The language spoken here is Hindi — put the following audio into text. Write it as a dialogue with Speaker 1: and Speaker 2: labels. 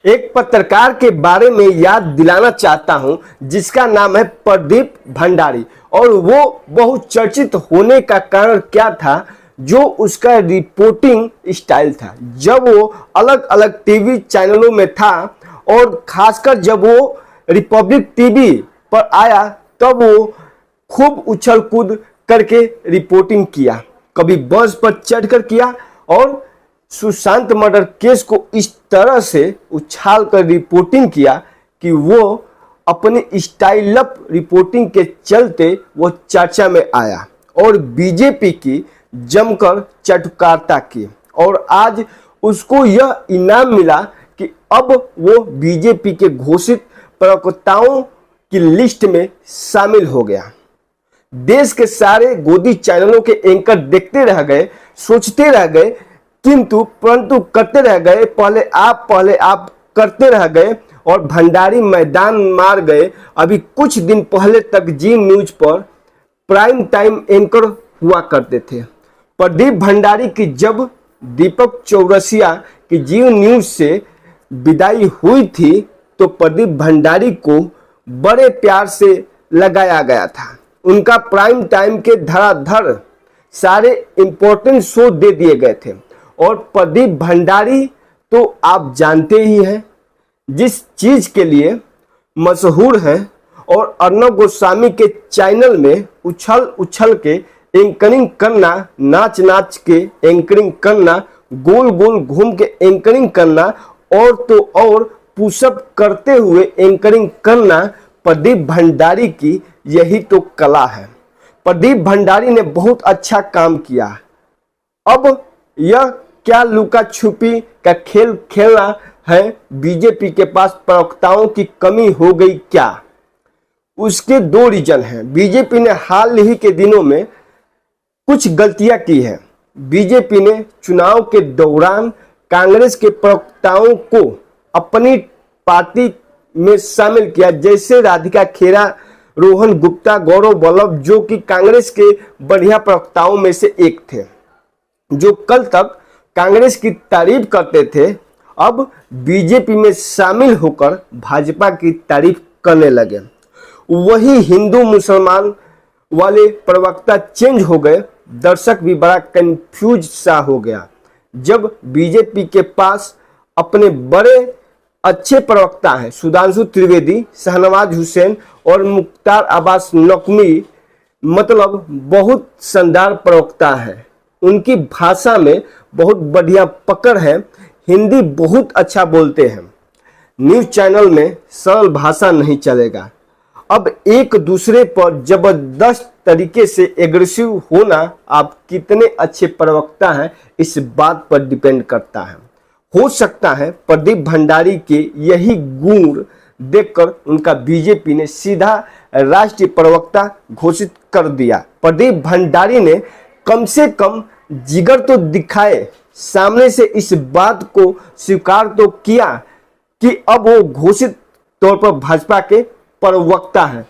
Speaker 1: एक पत्रकार के बारे में याद दिलाना चाहता हूं जिसका नाम है प्रदीप भंडारी। और वो बहुत चर्चित होने का कारण क्या था? जो उसका रिपोर्टिंग स्टाइल था। जब वो अलग अलग टीवी चैनलों में था और खासकर जब वो रिपब्लिक टीवी पर आया तब वो खूब उछल कूद करके रिपोर्टिंग किया। कभी बस पर चढ़कर किया और सुशांत मर्डर केस को इस तरह से उछाल कर रिपोर्टिंग किया कि वो अपने स्टाइल अप रिपोर्टिंग के चलते वो चर्चा में आया और बीजेपी की जमकर चटुकारिता की। और आज उसको यह इनाम मिला कि अब वो बीजेपी के घोषित प्रवक्ताओं की लिस्ट में शामिल हो गया। देश के सारे गोदी चैनलों के एंकर देखते रह गए, सोचते रह गए, परंतु करते रह गए। पहले आप करते रह गए और भंडारी मैदान मार गए। अभी कुछ दिन पहले तक जी न्यूज पर प्राइम टाइम एंकर हुआ करते थे प्रदीप भंडारी की। जब दीपक चौरसिया की जी न्यूज से विदाई हुई थी तो प्रदीप भंडारी को बड़े प्यार से लगाया गया था। उनका प्राइम टाइम के धड़ाधड़ सारे इंपॉर्टेंट शो दे दिए गए थे। और प्रदीप भंडारी तो आप जानते ही हैं जिस चीज के लिए मशहूर है। और अर्नब गोस्वामी के चैनल में उछल के एंकरिंग करना, नाच नाच के एंकरिंग करना, गोल गोल घूम के एंकरिंग करना और तो और पुशअप करते हुए एंकरिंग करना प्रदीप भंडारी की यही तो कला है। प्रदीप भंडारी ने बहुत अच्छा काम किया। अब यह क्या लुका छुपी का खेल खेलना है? बीजेपी के पास प्रवक्ताओं की कमी हो गई क्या? उसके दो रीजन हैं। बीजेपी ने हाल ही के दिनों में कुछ गलतियां की है। बीजेपी ने चुनाव के दौरान कांग्रेस के प्रवक्ताओं को अपनी पार्टी में शामिल किया, जैसे राधिका खेरा, रोहन गुप्ता, गौरव वल्लभ, जो कि कांग्रेस के बढ़िया प्रवक्ताओं में से एक थे, जो कल तक कांग्रेस की तारीफ करते थे, अब बीजेपी में शामिल होकर भाजपा की तारीफ करने लगे। वही हिंदू मुसलमान वाले प्रवक्ता चेंज हो गए। दर्शक भी बड़ा कंफ्यूज सा हो गया जब बीजेपी के पास अपने बड़े अच्छे प्रवक्ता हैं, सुधांशु त्रिवेदी, शहनवाज हुसैन और मुख्तार अब्बास नकवी, मतलब बहुत शानदार प्रवक्ता है। उनकी भाषा में बहुत बढ़िया पकड़ है, हिंदी बहुत अच्छा बोलते हैं। न्यूज चैनल में सरल भाषा नहीं चलेगा। अब एक दूसरे पर जबरदस्त तरीके से एग्रेसिव होना, आप कितने अच्छे प्रवक्ता हैं इस बात पर डिपेंड करता है। हो सकता है प्रदीप भंडारी के यही गुण देखकर उनका बीजेपी ने सीधा राष्ट्रीय प्रवक्ता घोषित कर दिया। प्रदीप भंडारी ने कम से कम जिगर तो दिखाए, सामने से इस बात को स्वीकार तो किया कि अब वो घोषित तौर पर भाजपा के प्रवक्ता हैं।